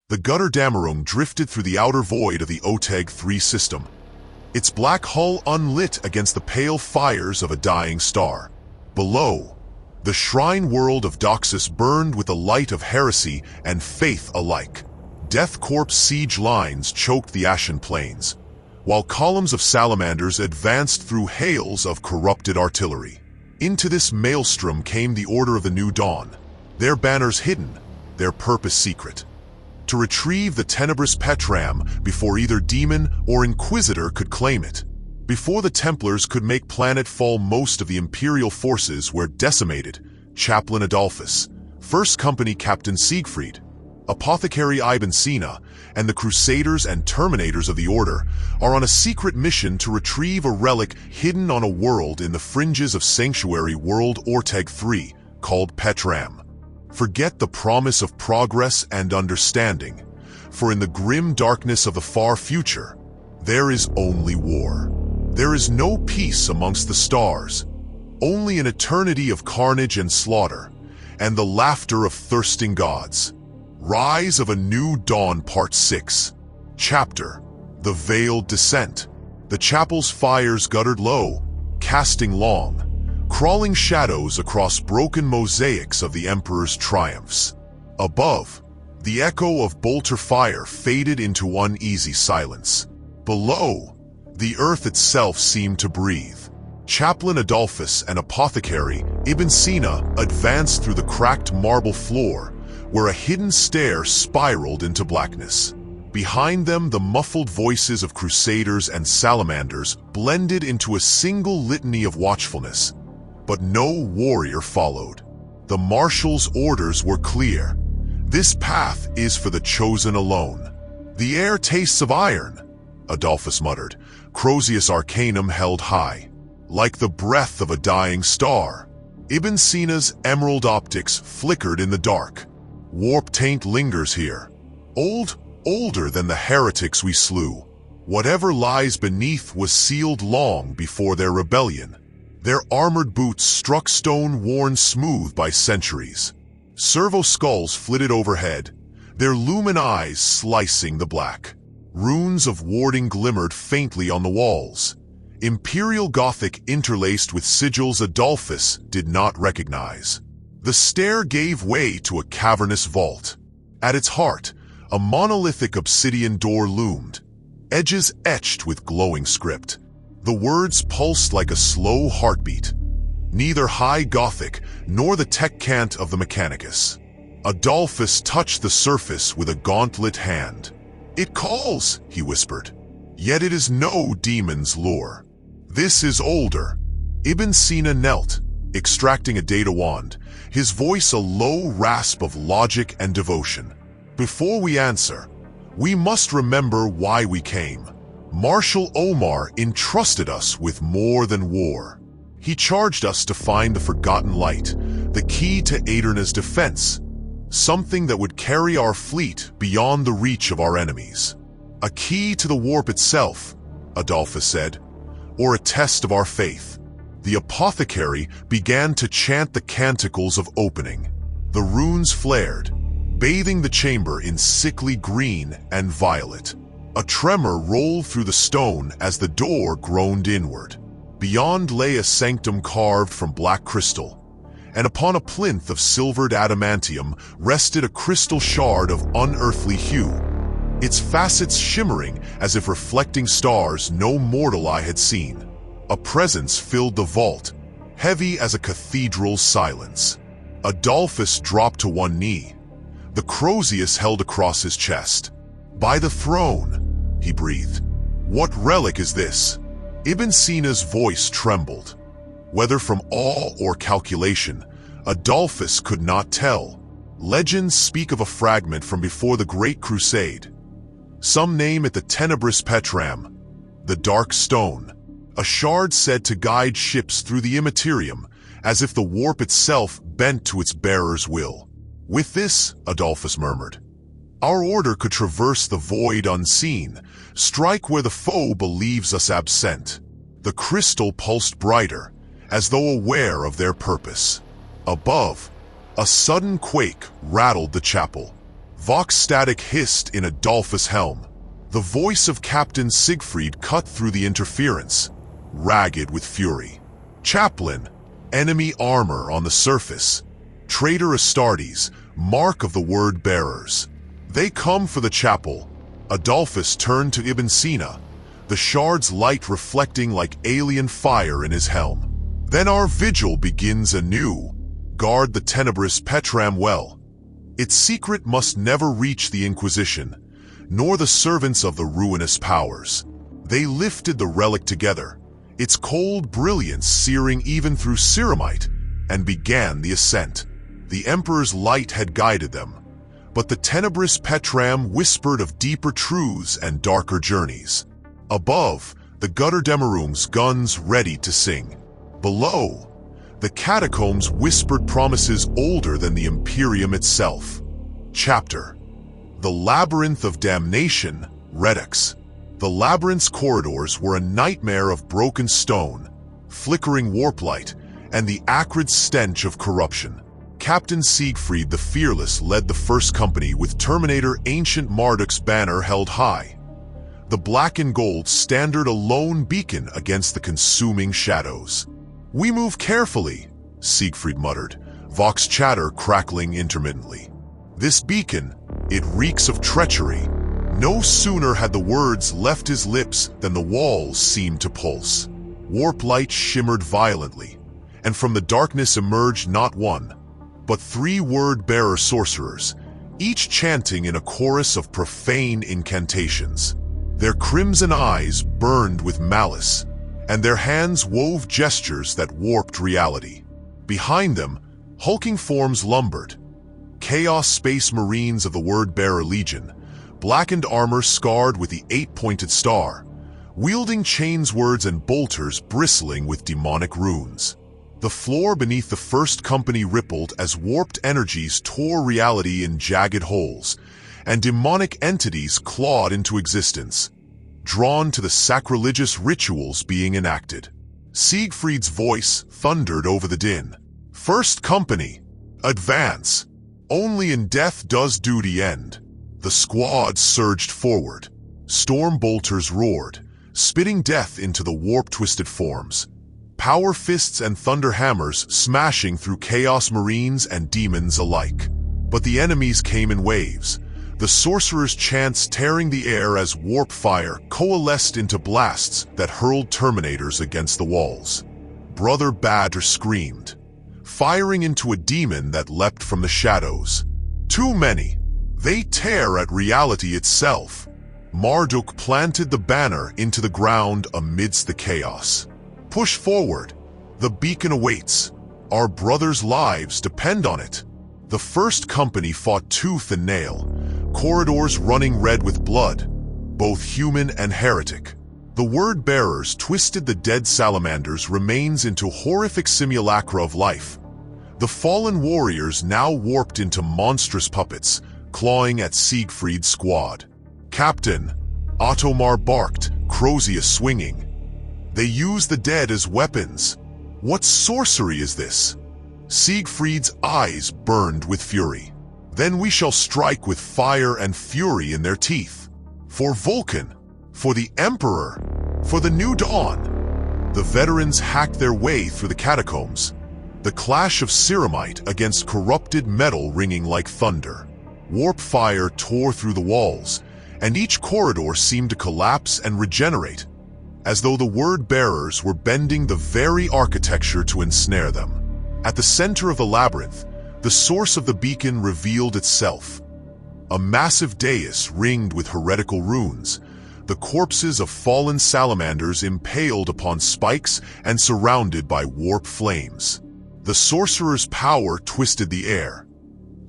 The Götterdämmerung drifted through the outer void of the Orteg 3 system, its black hull unlit against the pale fires of a dying star. Below, the shrine world of Doxus burned with the light of heresy and faith alike. Death Corps siege lines choked the ashen plains, while columns of salamanders advanced through hails of corrupted artillery. Into this maelstrom came the Order of the New Dawn, their banners hidden, their purpose secret: to retrieve the tenebrous Petram before either demon or inquisitor could claim it. Before the Templars could make planetfall, most of the imperial forces were decimated. Chaplain Adolphus, First Company Captain Siegfried, Apothecary Ibn Sina, and the Crusaders and Terminators of the Order are on a secret mission to retrieve a relic hidden on a world in the fringes of Sanctuary World Orteg 3 called Petram. Forget the promise of progress and understanding, for in the grim darkness of the far future, there is only war. There is no peace amongst the stars, only an eternity of carnage and slaughter, and the laughter of thirsting gods. Rise of a New Dawn Part 6. Chapter: The Veiled Descent. The chapel's fires guttered low, casting long, crawling shadows across broken mosaics of the Emperor's triumphs. Above, the echo of bolter fire faded into uneasy silence. Below, the earth itself seemed to breathe. Chaplain Adolphus and Apothecary Ibn Sina advanced through the cracked marble floor, where a hidden stair spiraled into blackness. Behind them, the muffled voices of Crusaders and Salamanders blended into a single litany of watchfulness, but no warrior followed. The marshal's orders were clear. This path is for the chosen alone. The air tastes of iron, Adolphus muttered, Crozius Arcanum held high, like the breath of a dying star. Ibn Sina's emerald optics flickered in the dark. Warp taint lingers here, older than the heretics we slew. Whatever lies beneath was sealed long before their rebellion. Their armored boots struck stone worn smooth by centuries. Servo skulls flitted overhead, their lumen eyes slicing the black. Runes of warding glimmered faintly on the walls, Imperial Gothic interlaced with sigils Adolphus did not recognize. The stair gave way to a cavernous vault. At its heart, a monolithic obsidian door loomed, edges etched with glowing script. The words pulsed like a slow heartbeat, neither High Gothic nor the tech cant of the Mechanicus. Adolphus touched the surface with a gauntlet hand. "It calls," he whispered. "Yet it is no demon's lure. This is older." Ibn Sina knelt, extracting a data wand, his voice a low rasp of logic and devotion. "Before we answer, we must remember why we came. Marshal Omar entrusted us with more than war. He charged us to find the forgotten light, the key to Aeterna's defense, something that would carry our fleet beyond the reach of our enemies. A key to the warp itself," Adolphus said, "or a test of our faith." The apothecary began to chant the canticles of opening. The runes flared, bathing the chamber in sickly green and violet. A tremor rolled through the stone as the door groaned inward. Beyond lay a sanctum carved from black crystal, and upon a plinth of silvered adamantium rested a crystal shard of unearthly hue, its facets shimmering as if reflecting stars no mortal eye had seen. A presence filled the vault, heavy as a cathedral's silence. Adolphus dropped to one knee, the Crozius held across his chest. "By the throne," he breathed. "What relic is this?" Ibn Sina's voice trembled. Whether from awe or calculation, Adolphus could not tell. Legends speak of a fragment from before the Great Crusade. Some name it the Tenebris Petram, the Dark Stone, a shard said to guide ships through the immaterium, as if the warp itself bent to its bearer's will. "With this," Adolphus murmured, "our order could traverse the void unseen, strike where the foe believes us absent." The crystal pulsed brighter, as though aware of their purpose. Above, a sudden quake rattled the chapel. Vox static hissed in Adolphus' helm. The voice of Captain Siegfried cut through the interference, ragged with fury. Chaplain, enemy armor on the surface. Traitor Astartes, mark of the word bearers. They come for the chapel. Adolphus turned to Ibn Sina, the shard's light reflecting like alien fire in his helm. Then our vigil begins anew. Guard the tenebrous Petram well. Its secret must never reach the Inquisition, nor the servants of the ruinous powers. They lifted the relic together, its cold brilliance searing even through ceramite, and began the ascent. The Emperor's light had guided them, but the tenebrous Petram whispered of deeper truths and darker journeys. Above, the gutter Demerung's guns ready to sing. Below, the catacombs whispered promises older than the imperium itself. Chapter: The Labyrinth of Damnation, Redux. The labyrinth's corridors were a nightmare of broken stone, flickering warp light, and the acrid stench of corruption. Captain Siegfried the Fearless led the first company with Terminator Ancient Marduk's banner held high. The black and gold standard a lone beacon against the consuming shadows. "We move carefully," Siegfried muttered, Vox chatter crackling intermittently. "This beacon, it reeks of treachery." No sooner had the words left his lips than the walls seemed to pulse. Warp light shimmered violently, and from the darkness emerged not one, but 3 word-bearer sorcerers, each chanting in a chorus of profane incantations. Their crimson eyes burned with malice, and their hands wove gestures that warped reality. Behind them, hulking forms lumbered. Chaos Space Marines of the Word-Bearer Legion, blackened armor scarred with the 8-pointed star, wielding chains words and bolters bristling with demonic runes. The floor beneath the first company rippled as warped energies tore reality in jagged holes, and demonic entities clawed into existence, drawn to the sacrilegious rituals being enacted. Siegfried's voice thundered over the din. "First company, advance! Only in death does duty end." The squad surged forward. Storm bolters roared, spitting death into the warp-twisted forms. Power fists and thunder hammers smashing through chaos marines and demons alike. But the enemies came in waves, the sorcerer's chants tearing the air as warp fire coalesced into blasts that hurled terminators against the walls. Brother Badger screamed, firing into a demon that leapt from the shadows. "Too many! They tear at reality itself." Marduk planted the banner into the ground amidst the chaos. "Push forward. The beacon awaits. Our brothers' lives depend on it." The first company fought tooth and nail, corridors running red with blood, both human and heretic. The word-bearers twisted the dead salamanders' remains into horrific simulacra of life. The fallen warriors now warped into monstrous puppets, clawing at Siegfried's squad. "Captain," Ottomar barked, Crozia swinging. "They use the dead as weapons. What sorcery is this?" Siegfried's eyes burned with fury. "Then we shall strike with fire and fury in their teeth. For Vulcan, for the Emperor, for the new dawn." The veterans hacked their way through the catacombs, the clash of ceramite against corrupted metal ringing like thunder. Warp fire tore through the walls, and each corridor seemed to collapse and regenerate, as though the word-bearers were bending the very architecture to ensnare them. At the center of the labyrinth, the source of the beacon revealed itself. A massive dais ringed with heretical runes, the corpses of fallen salamanders impaled upon spikes and surrounded by warp flames. The sorcerer's power twisted the air.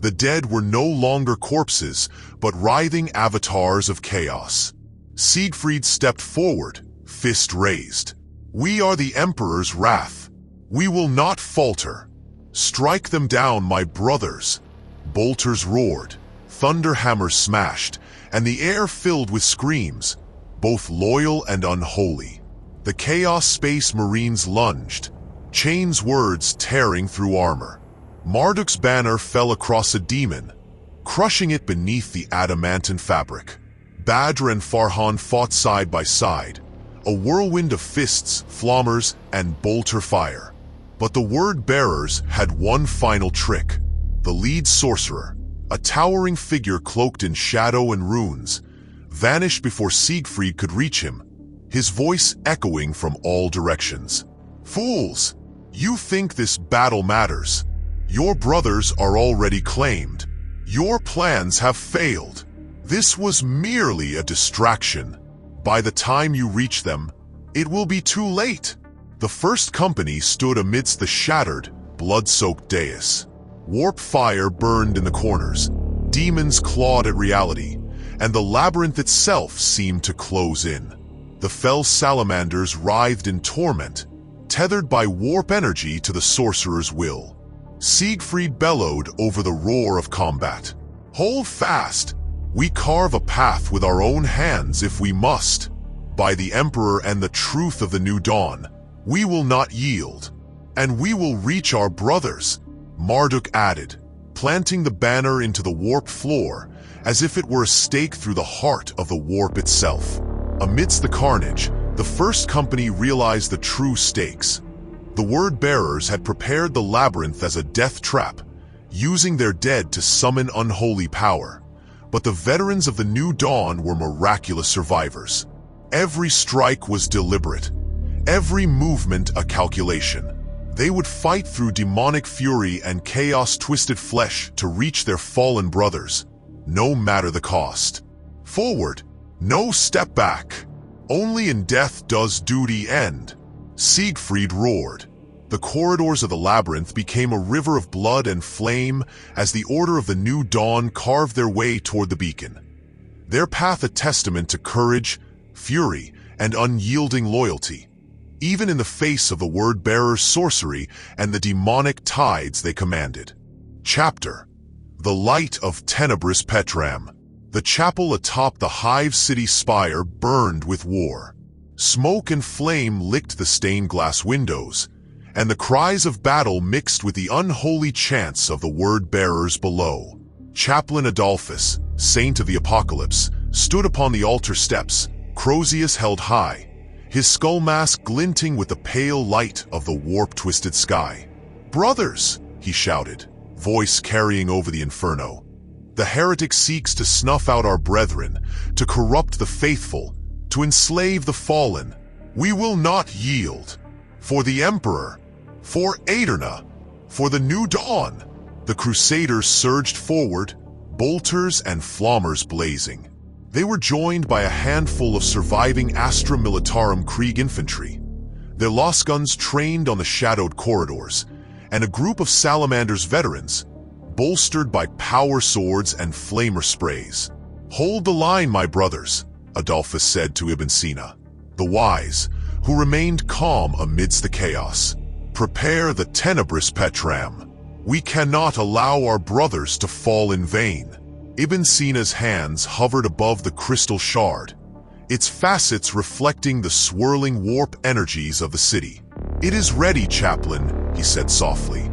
The dead were no longer corpses, but writhing avatars of chaos. Siegfried stepped forward, fist raised. "We are the Emperor's wrath. We will not falter. Strike them down, my brothers." Bolters roared, thunder hammers smashed, and the air filled with screams, both loyal and unholy. The Chaos Space Marines lunged, chains words tearing through armor. Marduk's banner fell across a demon, crushing it beneath the adamantine fabric. Badr and Farhan fought side by side, a whirlwind of fists, flammers, and bolter fire. But the word-bearers had one final trick. The lead sorcerer, a towering figure cloaked in shadow and runes, vanished before Siegfried could reach him, his voice echoing from all directions. "Fools! You think this battle matters. Your brothers are already claimed. Your plans have failed. This was merely a distraction. By the time you reach them, it will be too late." The first company stood amidst the shattered, blood-soaked dais. Warp fire burned in the corners, demons clawed at reality, and the labyrinth itself seemed to close in. The fell salamanders writhed in torment, tethered by warp energy to the sorcerer's will. Siegfried bellowed over the roar of combat. "Hold fast! We carve a path with our own hands if we must. By the Emperor and the truth of the new dawn, we will not yield. And we will reach our brothers," Marduk added, planting the banner into the warp floor as if it were a stake through the heart of the warp itself. Amidst the carnage, the first company realized the true stakes. The word-bearers had prepared the labyrinth as a death trap, using their dead to summon unholy power. But the veterans of the New Dawn were miraculous survivors. Every strike was deliberate, every movement a calculation. They would fight through demonic fury and chaos-twisted flesh to reach their fallen brothers, no matter the cost. Forward, no step back. Only in death does duty end. Siegfried roared. The corridors of the labyrinth became a river of blood and flame as the Order of the New Dawn carved their way toward the beacon. Their path a testament to courage, fury, and unyielding loyalty, even in the face of the word-bearer's sorcery and the demonic tides they commanded. Chapter: The Light of Tenebris Petram. The chapel atop the Hive City spire burned with war. Smoke and flame licked the stained glass windows, and the cries of battle mixed with the unholy chants of the word-bearers below. Chaplain Adolphus, saint of the apocalypse, stood upon the altar steps, Crozius held high, his skull mask glinting with the pale light of the warp-twisted sky. "Brothers," he shouted, voice carrying over the inferno, "the heretic seeks to snuff out our brethren, to corrupt the faithful, to enslave the fallen. We will not yield. For the Emperor, for Aeterna, for the New Dawn." The Crusaders surged forward, bolters and flammers blazing. They were joined by a handful of surviving Astra Militarum Krieg infantry, their lost guns trained on the shadowed corridors, and a group of Salamanders veterans, bolstered by power swords and flamer sprays. "Hold the line, my brothers," Adolphus said to Ibn Sina, the wise, who remained calm amidst the chaos. "Prepare the Tenebris Petram. We cannot allow our brothers to fall in vain." Ibn Sina's hands hovered above the crystal shard, its facets reflecting the swirling warp energies of the city. "It is ready, chaplain," he said softly,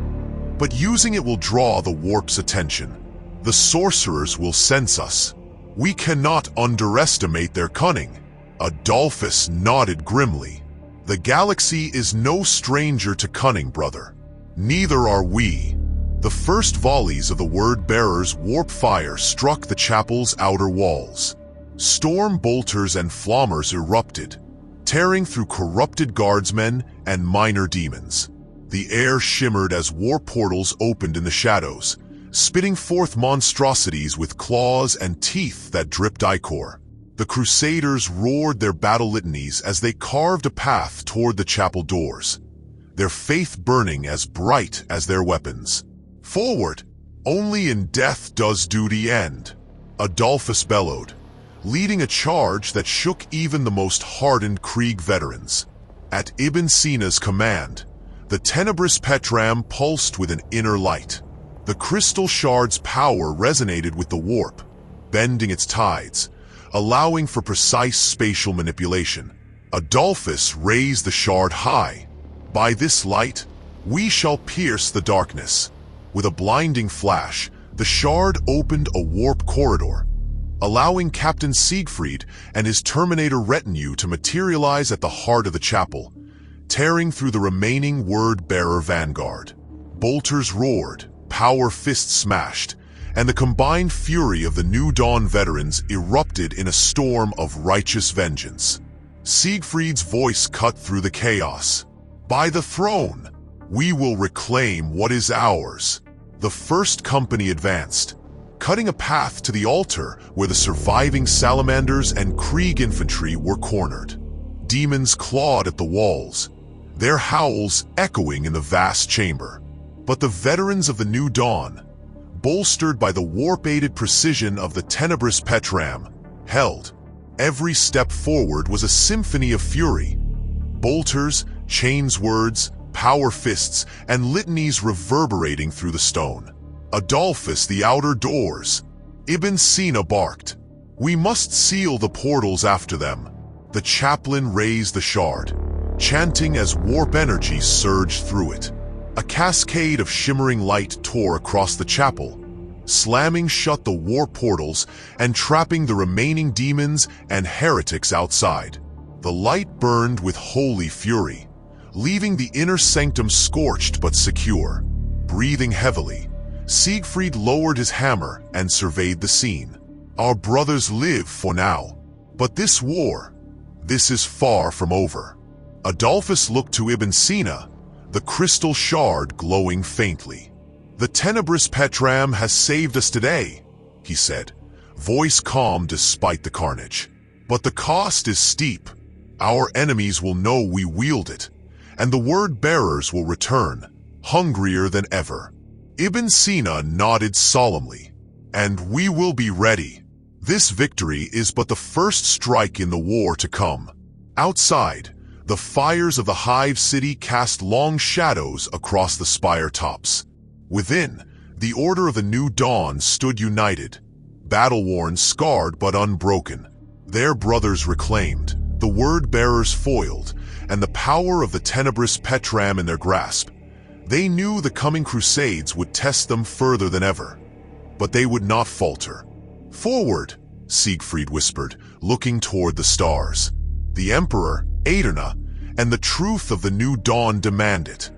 "but using it will draw the warp's attention. The sorcerers will sense us. We cannot underestimate their cunning." Adolphus nodded grimly. "The galaxy is no stranger to cunning, brother. Neither are we." The first volleys of the word-bearers' warp fire struck the chapel's outer walls. Storm bolters and flammers erupted, tearing through corrupted guardsmen and minor demons. The air shimmered as warp portals opened in the shadows, spitting forth monstrosities with claws and teeth that dripped ichor. The Crusaders roared their battle litanies as they carved a path toward the chapel doors, their faith burning as bright as their weapons. "Forward! Only in death does duty end," Adolphus bellowed, leading a charge that shook even the most hardened Krieg veterans. At Ibn Sina's command, the Tenebris Petram pulsed with an inner light. The crystal shard's power resonated with the warp, bending its tides, allowing for precise spatial manipulation. Adolphus raised the shard high. "By this light, we shall pierce the darkness." With a blinding flash, the shard opened a warp corridor, allowing Captain Siegfried and his Terminator retinue to materialize at the heart of the chapel, tearing through the remaining word-bearer vanguard. Bolters roared, power fists smashed, and the combined fury of the New Dawn veterans erupted in a storm of righteous vengeance. Siegfried's voice cut through the chaos. "By the throne, we will reclaim what is ours." The first company advanced, cutting a path to the altar where the surviving salamanders and Krieg infantry were cornered. Demons clawed at the walls, their howls echoing in the vast chamber. But the veterans of the New Dawn, bolstered by the warp-aided precision of the tenebrous Petram, held. Every step forward was a symphony of fury. Bolters, chains words, power fists, and litanies reverberating through the stone. "Adolphus, the outer doors!" Ibn Sina barked. "We must seal the portals after them." The chaplain raised the shard, chanting as warp energy surged through it. A cascade of shimmering light tore across the chapel, slamming shut the warp portals and trapping the remaining demons and heretics outside. The light burned with holy fury, leaving the inner sanctum scorched but secure. Breathing heavily, Siegfried lowered his hammer and surveyed the scene. "Our brothers live for now, but this war, this is far from over." Adolphus looked to Ibn Sina, the crystal shard glowing faintly. "The tenebrous Petram has saved us today," he said, voice calm despite the carnage. "But the cost is steep. Our enemies will know we wield it, and the word-bearers will return, hungrier than ever." Ibn Sina nodded solemnly. "And we will be ready. This victory is but the first strike in the war to come." Outside, the fires of the Hive City cast long shadows across the spire tops. Within, the Order of the New Dawn stood united, battle-worn, scarred but unbroken. Their brothers reclaimed, the word-bearers foiled, and the power of the tenebrous Petram in their grasp. They knew the coming crusades would test them further than ever, but they would not falter. "Forward," Siegfried whispered, looking toward the stars. "The Emperor, Aeterna, and the truth of the New Dawn demand it."